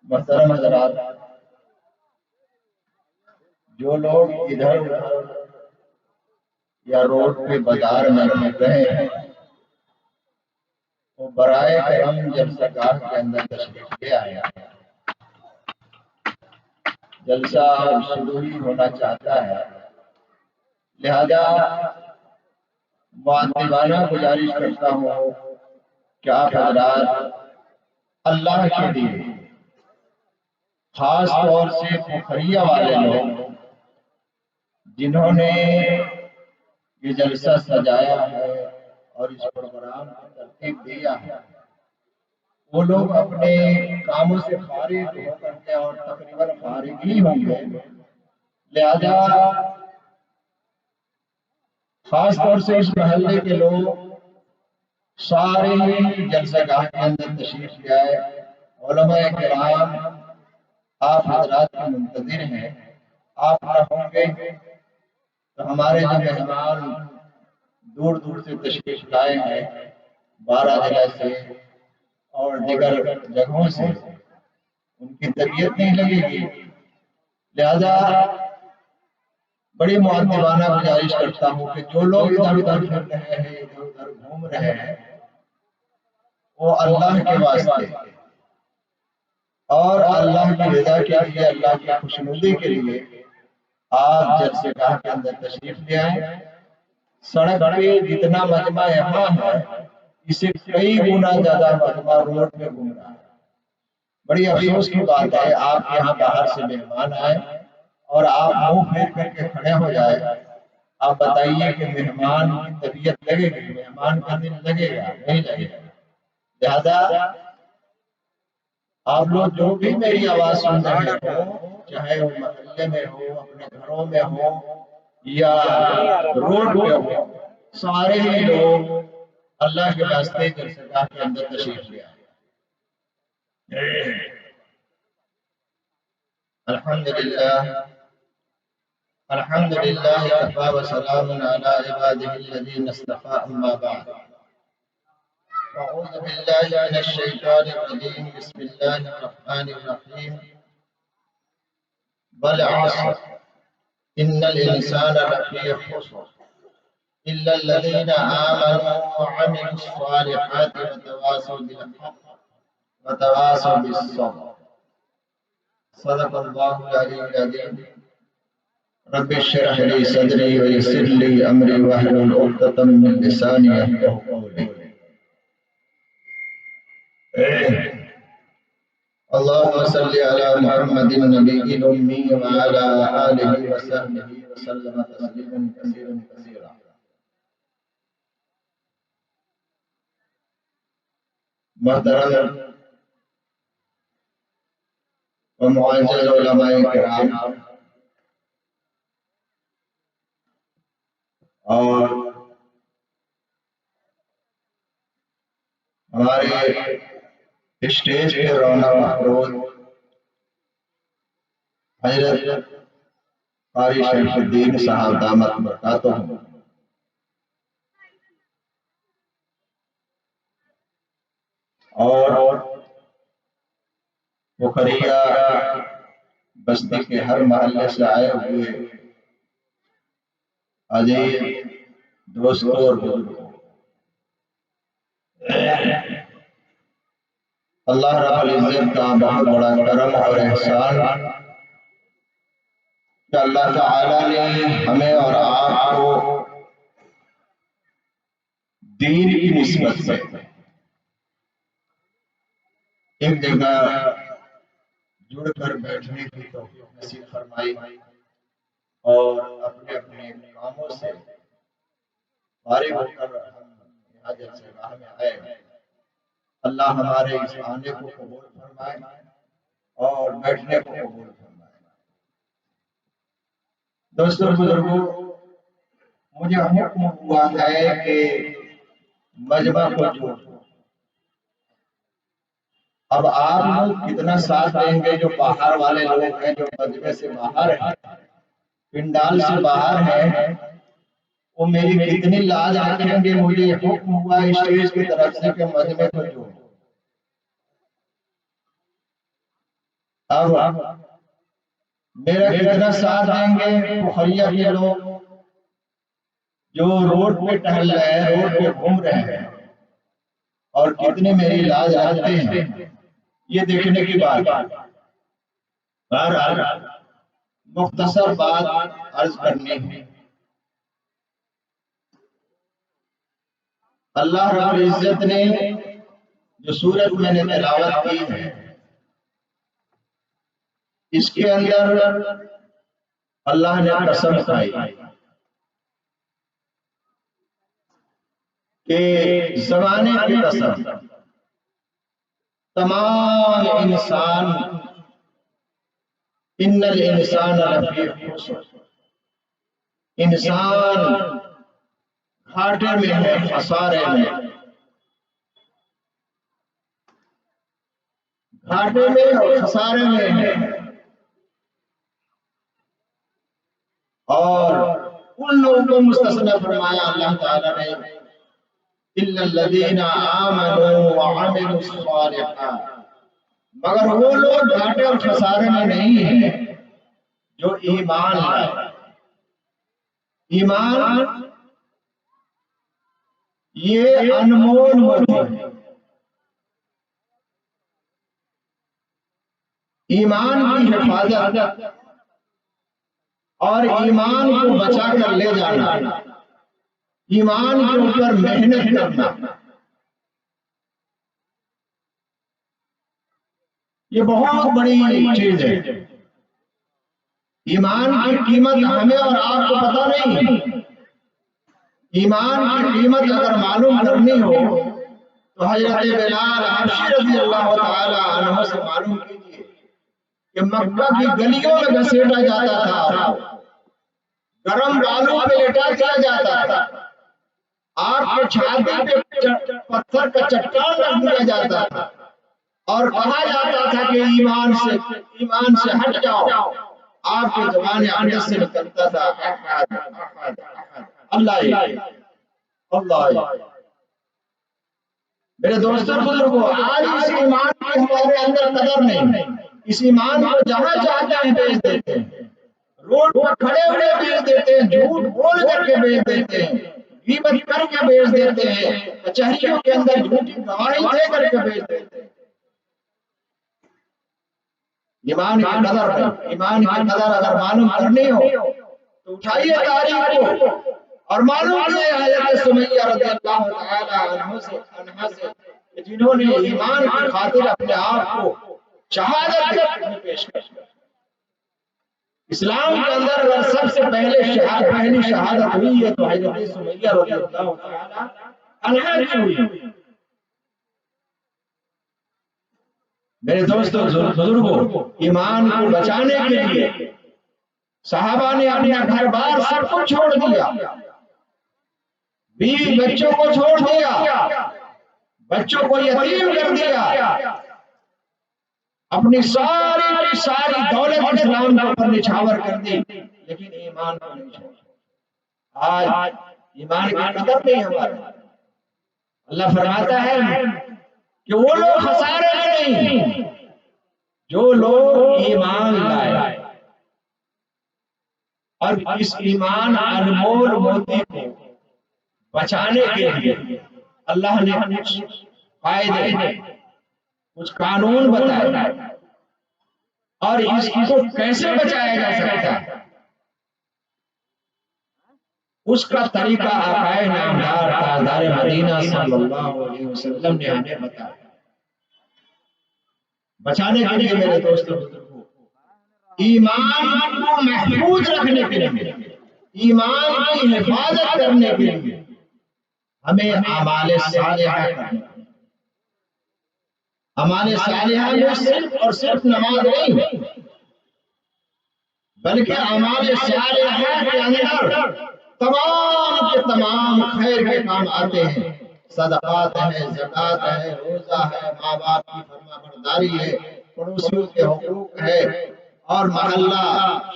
محترم حضرات، جو لوگ ادھر ادھر یا روڈ پہ بازار میں گھوم رہے ہیں وہ برائے کرم جلسہ گاہ کے اندر تشریف لے آئے ہیں۔ جلسہ شروع ہی ہونا چاہتا ہے، لہذا معدبانہ گزارش کرتا ہوں کہ آپ حضرات اللہ کے لیے، خاص طور سے پوکھریا والے لوگ جنہوں نے یہ جلسہ سجایا ہے اور اس پروگرام کو ترتیب دیا ہے، وہ لوگ اپنے کاموں سے فارغ ہو کر کے اور تقریباً فارغ ہی ہوں گے، لہذا خاص طور سے اس محلے کے لوگ سارے ہی جلسہ گاہ کے اندر تشریف لے آئے۔ علماء کرام آپ حضرات کے منتظر ہیں، آپ نہ ہوں گے تو ہمارے جو مہمان دور دور سے تشریف لائے ہیں، بارہ ضلع سے اور دیگر جگہوں سے، ان کی طبیعت نہیں لگے گی، لہذا بڑی معدبانہ گزارش کرتا ہوں کہ جو لوگ ادھر ادھر پھر رہے ہیں، ادھر ادھر گھوم رہے ہیں، وہ اللہ کے واسطے اور اللہ کی رضا کے لیے، اللہ کی خوشنودی کے لیے آپ جلسے گاہ کے اندر تشریف لے آئیں۔ سڑک پہ جتنا مجمع یہاں ہے، اسے کئی گنا زیادہ مجمع روڈ میں گھوم رہا ہے۔ بڑی افسوس کی بات ہے، آپ یہاں باہر سے مہمان آئے اور آپ منہ پھیر کر کے کھڑے ہو جائے۔ آپ بتائیے کہ مہمان کی طبیعت لگے گی، مہمان کا دل لگے گا؟ نہیں لگے گا۔ لہذا آپ لوگ جو بھی میری آواز سن رہے ہو، چاہے وہ محلے میں ہو، اپنے گھروں میں ہو یا روڈ پہ ہو، سارے ہی لوگ اللہ کے واسطے جلسہ گاہ کے اندر تشریف لے آئے۔ الحمدللہ الحمدللہ کفا وسلام علی عبادہ الذین اصطفی، اما بعد۔ اعوذ باللہ من الشیطان الرجیم، بسم اللہ الرحمن الرحیم۔ والعصر ان الانسان لفی خسر الا الذین آمنوا وعملوا الصالحات وتواصوا بالحق وتواصوا بالصبر۔ صدق اللہ العلی العظیم۔ رب اشرح لی صدری ویسر لی امری واحلل عقدۃ من لسانی یفقهوا قولی۔ اللهم صل على محمد النبي الأمي وعلى آله وصحبه وسلم تسليما كثيرا كثيرا۔ محترم و معزز علماء کرام اور ہمارے اسٹیج پہ رونق افروز حضرت قاری شریف الدین صاحب دامت برکاتہم، اور پوکھریا بستی کے ہر محلے سے آئے ہوئے عزیز دوستوں اور بزرگوں، اللہ رب العزت کا بہت بڑا کرم اور احسان کہ اللہ تعالیٰ نے ہمیں اور آپ کو دین کی نسبت سے ایک جگہ جڑ کر بیٹھنے کی توفیق نصیب فرمائی اور اپنے اپنے کاموں سے فارغ ہو کر ہم یہاں جلسہ گاہ میں آئے۔ اللہ ہمارے اس آنے کو قبول فرمائے اور بیٹھنے کو قبول فرمائے۔ دوستوں بزرگوں، مجھے حکم ہوا ہے کہ مجمع کو جوڑ دو۔ اب آپ لوگ کتنا ساتھ دیں گے؟ جو باہر والے لوگ ہیں، جو مجمع سے باہر ہیں، پنڈال سے باہر ہیں، وہ میری کتنی لاج رکھیں گے؟ مجھے حکم ہوا اسٹیج کی طرف سے کہ مجمع کو جوڑ دو۔ اب میرا کتنا ساتھ دیں گے بخاریہ کے لوگ جو روڈ پہ ٹہل رہے ہیں، روڈ پہ گھوم رہے ہیں، اور کتنے میری لاج رکھتے ہیں، یہ دیکھنے کی بات ہے۔ بہرحال مختصر بات عرض کرنی ہے۔ اللہ رب العزت نے جو سورت میں نے تلاوت کی ہے، اس کے اندر اللہ نے قسم کھائی کہ زمانے کی قسم تمام انسان ان الانسان لفی خسر، انسان گھاٹے میں ہے، خسارے میں، گھاٹے میں اور خسارے میں ہے۔ اور ان لوگوں کو مستثنی فرمایا اللہ تعالیٰ نے، الا الذین آمنوا وعملوا الصالحات، مگر وہ لوگ گھاٹے اور خسارے میں نہیں ہیں جو ایمان لائے۔ ایمان یہ انمول ہوتی ہے، ایمان کی حفاظت اور ایمان کو بچا کر لے جانا، ایمان کے اوپر محنت کرنا، یہ بہت بڑی چیز ہے۔ ایمان کی قیمت ہمیں اور آپ کو پتہ نہیں۔ ایمان کی قیمت اگر معلوم کرنی ہو تو حضرت بلال حبشی رضی اللہ تعالی عنہ سے معلوم کیجیے کہ مکہ کی گلیوں میں گھسیٹا جاتا تھا، گرم بالوں پہ لٹا دیا جاتا تھا، آپ کے چھاتی پہ پتھر کا چٹان رکھ دیا جاتا تھا، اور کہا جاتا تھا کہ ایمان سے ہٹ جاؤ۔ آپ کی زبان اقدس سے نکلتا تھا احد احد احد، اللہ اللہ۔ میرے دوستوں بزرگوں، آج اس ایمان کی ہمارے اندر قدر نہیں۔ اس ایمان کو جہاں چاہتے ہیں بیچ دیتے ہیں، روڈ پر کھڑے ہوئے بیچ دیتے ہیں، جھوٹ بول کر کے بیچ دیتے ہیں، غیبت کر کے بیچ دیتے ہیں، کچہریوں کے اندر جھوٹی گواہی دے کر کے بیچ دیتے ہیں۔ ایمان کی قدر ہے، ایمان کی قدر اگر معلوم کرنی ہو تو اٹھائیے تاریخ کو اور معلوم کیے حضرت سمیہ رضی اللہ تعالی عنہا سے کہ جنہوں نے ایمان کی خاطر اپنے آپ کو شہادت میں پیش کیا۔ اسلام کے اندر اگر سب سے پہلی شہادت ہوئی ہے تو حضرت سمیہ رضی اللہ تعالی عنہا کی ہوئی۔ میرے دوستوں بزرگوں، ایمان کو بچانے کے لیے صحابہ نے اپنا گھر بار سب کو چھوڑ دیا، بیوی بچوں کو چھوڑ دیا، بچوں کو یتیم کر دیا، اپنی ساری کی ساری دولت اسلام کے اوپر نچھاور کر دی، لیکن ایمان کو نہیں چھوڑا۔ آج ایمان کی قدر نہیں ہمارے۔ اللہ فرماتا ہے کہ وہ لوگ خسارے میں نہیں جو لوگ ایمان لائے، اور اس ایمان انمول موتی کو بچانے کے لیے اللہ نے کچھ قاعدے، کچھ قانون بتائے، اور اس کو کیسے بچایا جا سکتا ہے اس کا طریقہ آقائے نامدار تاجدار مدینہ صلی اللہ علیہ وسلم نے ہمیں بتایا۔ بچانے کے لیے میرے دوستوں، ایمان کو محفوظ رکھنے کے لیے، ایمان کی حفاظت کرنے کے لیے ہمیں اعمال صالحہ کرنا۔ اعمال صالحہ میں صرف اور صرف نماز نہیں، بلکہ اعمال صالحہ کے اندر تمام کے تمام خیر کے کام آتے ہیں۔ صدقات ہے، زکوٰۃ ہے، روزہ ہے، ماں باپ کی فرما برداری ہے، پڑوسیوں کے حقوق ہے، اور محلہ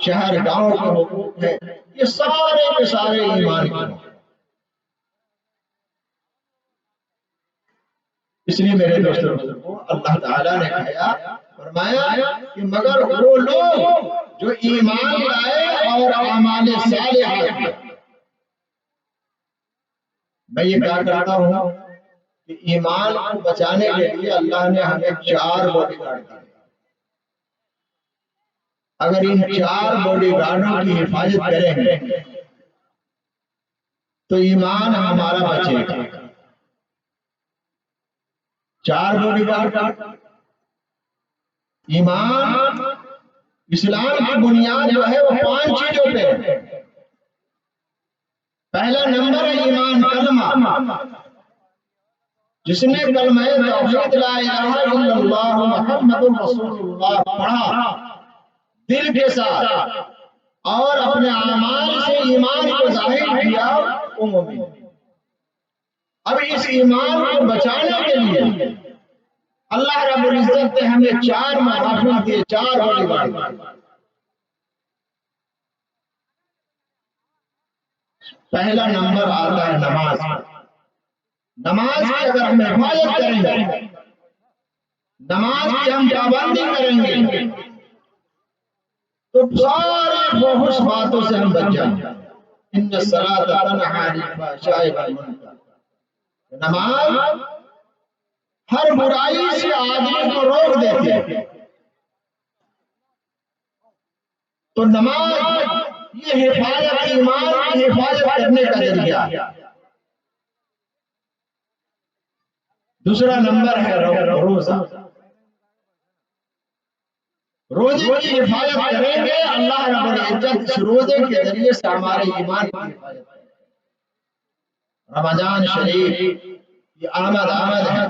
شہر گاؤں کے حقوق ہے، یہ سارے کے سارے ایمان کے ہیں۔ اس لیے میرے دوستوں اللہ تعالیٰ نے کہا فرمایا کہ مگر وہ لوگ جو ایمان لائے اور اعمال صالحہ کیے۔ میں یہ کہا کرتا ہوں کہ ایمان کو بچانے کے لیے اللہ نے ہمیں 4 باڈی گارڈ دی۔ اگر ان 4 باڈی گارڈوں کی حفاظت کریں گے تو ایمان ہمارا بچے گا۔ 4 باڈی گارڈ ایمان، اسلام کی بنیاد جو ہے وہ 5 چیزوں پہ ہے۔ پہلا نمبر ہے ایمان، کلمہ۔ جس نے کلمہ توحید لا الہ الا اللہ محمد رسول اللہ پڑھا دل کے ساتھ اور اپنے اعمال سے ایمان کو ظاہر کیا، وہ مومن ہے۔ اب اس ایمان کو بچانے کے لیے اللہ رب العزت نے ہمیں 4 محافظ دیے، 4 باڈی گارڈ۔ پہلا نمبر آتا ہے نماز۔ نماز کی اگر ہم حفاظت کریں گے، نماز کی ہم پابندی کریں گے تو سارے فحش باتوں سے ہم بچ جائیں گے۔ ان الصلاۃ تنہی عن الفحشاء والمنکر، نماز ہر برائی سے آدمی کو روک دیتی ہے۔ تو نماز یہ حفاظت، ایمان کی حفاظت کرنے کا ذریعہ ہے۔ دوسرا نمبر ہے روزہ۔ روزے کی حفاظت کریں گے، اللہ رب العزت اس روزے کے ذریعے سے ہمارے ایمان کی حفاظت کریں گے۔ رمضان شریف یہ آمد ہے،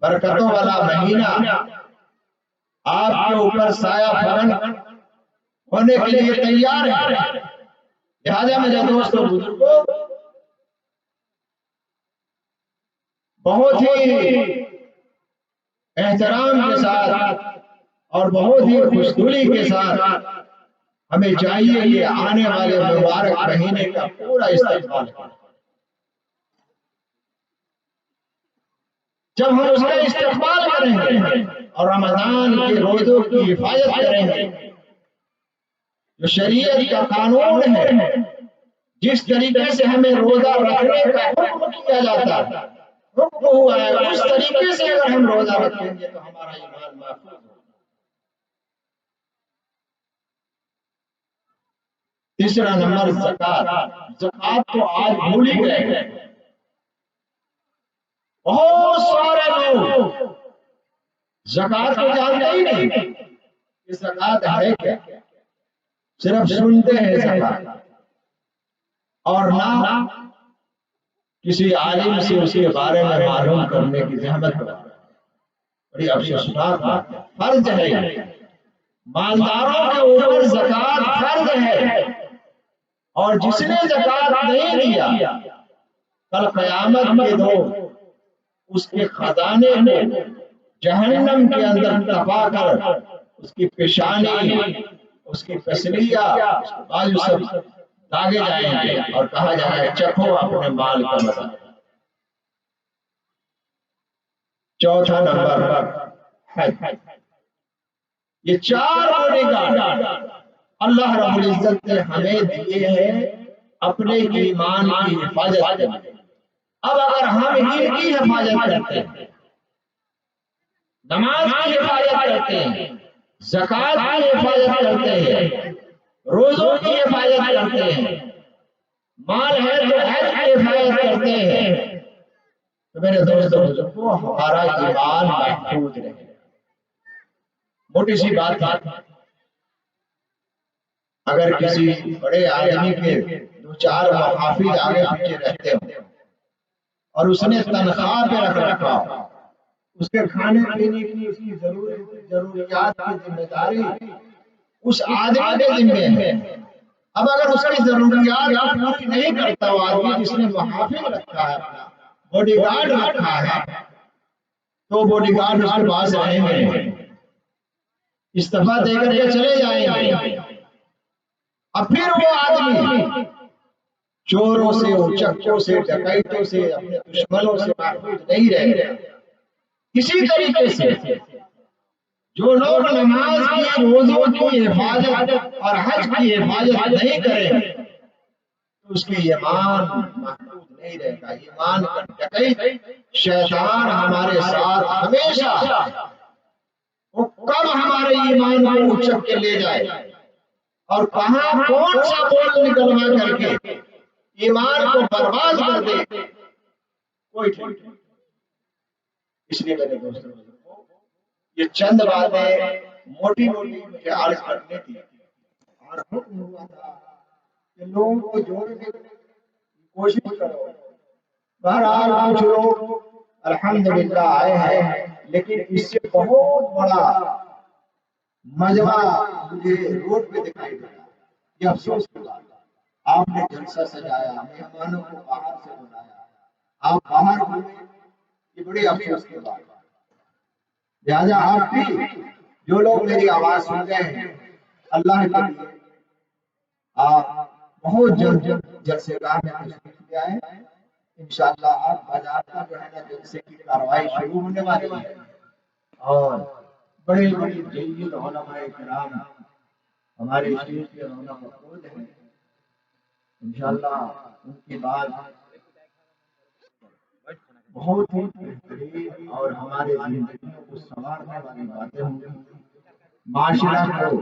برکتوں والا مہینہ، آپ کے اوپر سایہ فرن ہونے کے لیے تیار ہے۔ لہذا میرے دوستوں بزرگوں، بہت ہی احترام کے ساتھ اور بہت ہی خوشدلی کے ساتھ ہمیں چاہیے کہ آنے والے مبارک مہینے کا پورا استقبال کریں۔ جب ہم اس کا استقبال کریں گے اور رمضان کے روزوں کی حفاظت کریں گے، جو شریعت کا قانون ہے، جس طریقے سے ہمیں روزہ رکھنے کا حکم کیا جاتا ہے، حکم ہوا ہے، اس طریقے سے اگر ہم روزہ رکھیں گے تو ہمارا ایمان محفوظ ہوگا۔ تیسرا نمبر زکوٰۃ۔ زکوٰۃ تو آج بھول ہی گئے ہیں۔ بہت سارے لوگ زکوٰۃ کو جانتے ہی نہیں کہ زکوٰۃ ہے کیا، صرف سنتے ہیں زکوٰۃ، اور نہ کسی عالم سے اس کے بارے میں معلوم کرنے کی زحمت کرتے۔ بڑی افسوسناک بات ہے۔ فرض ہے، مالداروں کے اوپر زکوٰۃ فرض ہے، اور جس نے زکوٰۃ نہیں دیا کل قیامت کے دن اس کے خزانے کو جہنم کے اندر دبا کر اس کی پیشانی، اس کی پسلیاں، اس کے بازو سب داغے جائیں گے اور کہا جائے گا چکھو اپنے مال کا مزہ۔ چوتھا نمبر حج۔ یہ 4 باڈی گارڈ اللہ رب العزت نے ہمیں دیے ہیں اپنے ایمان کی حفاظت کے لیے۔ اب اگر ہم ان کی حفاظت کرتے ہیں، نماز کی حفاظت کرتے ہیں، زکوٰۃ کی حفاظت کرتے ہیں، روزوں کی حفاظت کرتے ہیں، مال ہے تو حج کی حفاظت کرتے ہیں، تو میرے دوستوں ہمارا ایمان محفوظ رہے۔ موٹی سی بات ہے، اگر کسی بڑے آدمی کے 2-4 محافظ آگے پیچھے رہتے ہوں اور اس نے تنخواہ پہ رکھ رکھا، اس کے کھانے پینے کی، اس کی ضروریات کی ذمہ داری اس آدمی کے ذمہ ہے۔ اب اگر اس کی ضروریات پوری نہیں کرتا وہ آدمی جس نے محافظ رکھا ہے، باڈی گارڈ رکھا ہے، تو باڈی گارڈ اس کے پاس رہیں گے، استعفیٰ دے کر کے چلے جائیں گے۔ اب پھر وہ آدمی چوروں سے، اچکوں سے، ڈکیتوں سے، اپنے دشمنوں سے محفوظ نہیں رہے۔ اسی طریقے سے جو لوگ نماز کی، روزوں کی حفاظت اور حج کی حفاظت نہیں کریں تو اس کے ایمان محفوظ نہیں رہے گا۔ ایمان کا ڈکیت شیطان ہمارے ساتھ ہمیشہ، وہ کب ہمارے ایمان کو اچک کے لے جائے اور کہاں کون سا بول نکلوا کر کے ایمان کو برباد کر دے، کوئی ٹھیک نہیں۔ اس لیے میرے دوستوں یہ چند باتیں موٹی موٹی مجھے عرض کرنی تھی، اور حکم ہوا تھا کہ لوگوں کو جوڑنے کی کوشش کرو۔ بہرحال کچھ لوگ الحمدللہ آئے ہیں، لیکن اس سے بہت بڑا مجمع مجھے روڈ پہ دکھائی دیا۔ یہ افسوس کی بات، آپ نے جلسہ سجایا، مہمانوں کو باہر سے بلایا، آپ باہر ہوئے، یہ بڑی افسوس کی بات۔ لہٰذا آپ بھی جو لوگ میری آواز سن رہے ہیں، اللہ کے لیے آپ بہت جلد جلسے گاہ میں تشریف لے آئے۔ انشاءاللہ آپ بازار کا جو ہے نا جلسے کی کارروائی شروع ہونے والی ہے، اور بڑے بڑے جلیل علماء کرام ہمارے اسٹیج کے رونق افروز ہیں، انشاءاللہ ان کی بات بہت ہی بہترین اور ہمارے زندگیوں کو سنوارنے والی باتیں ہوں گی، معاشرہ کو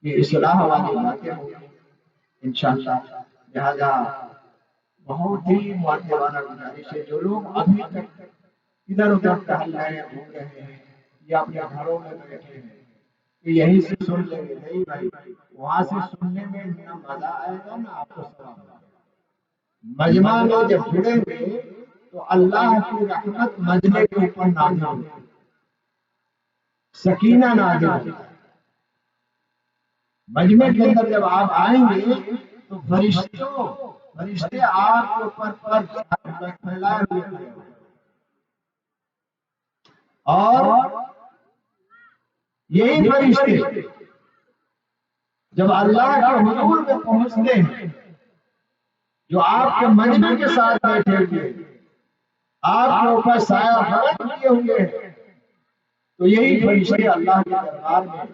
کی اصلاح والی باتیں ہوں گی انشاءاللہ۔ لہذا بہت ہی معدبانہ گزارش ہے، جو لوگ ابھی تک ادھر ادھر ٹہل رہے ہیں، گھوم رہے ہیں یا اپنے گھروں میں بیٹھے ہیں کہ یہیں سے سن لیں گے، نہیں بھائی، وہاں سے سننے میں نہ مزہ آئے گا نہ آپ کو ثواب ملے گا۔ مجمع میں جب جڑیں گے تو اللہ کی رحمت مجمع کے اوپر نازل ہوتی، سکینہ نازل ہوتی۔ مجمع کے اندر جب آپ آئیں گے تو فرشتے آپ کے اوپر پر پھیلائے ہوئے کھڑے ہوں گے، اور یہی فرشتے جب اللہ کے حضور میں پہنچتے ہیں، جو آپ کے مجمع کے ساتھ بیٹھے ہوئے، آپ کے اوپر سایہ فلک کیے ہوئے ہیں، تو یہی فرشتے اللہ کے دربار میں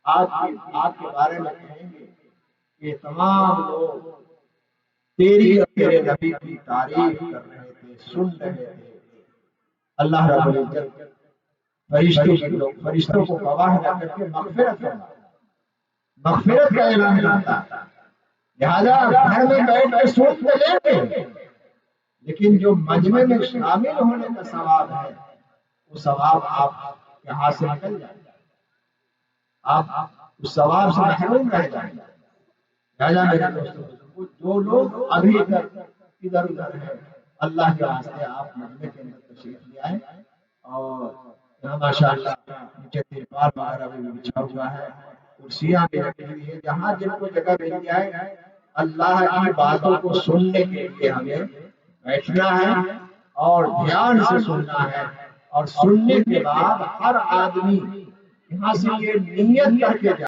آپ کے بارے میں کہیں گے کہ تمام لوگ تیری اور تیرے نبی کی تعریف کر رہے تھے، سن رہے تھے۔ اللہ رب العزت فرشتوں کو گواہ رکھ کر کے مغفرت کا اعلان کرتا ہے۔ لہذا گھر میں بیٹھ کے سن تو لیں گے، لیکن جو مجمع میں شامل ہونے کا ثواب ہے، وہ ثواب آپ کے ہاتھ سے نکل جائے گا، آپ اس ثواب سے محروم رہ جائیں گے۔ لہذا میرے دوستوں، جو لوگ ابھی تک ادھر ادھر ہیں، اللہ کے واسطے آپ مجمع کے اندر تشریف لے آئیں، اور یہاں ماشاءاللہ نیچے ترپال وغیرہ بھی بچھا ہوا ہے، کرسیاں بھی رکھی ہوئی ہیں، جہاں جن کو جگہ مل جائے اللہ کی باتوں کو سننے کے لیے ہمیں بیٹھنا ہے اور دھیان سے سننا ہے، اور سننے کے بعد ہر آدمی یہاں سے یہ نیت کر کے جائے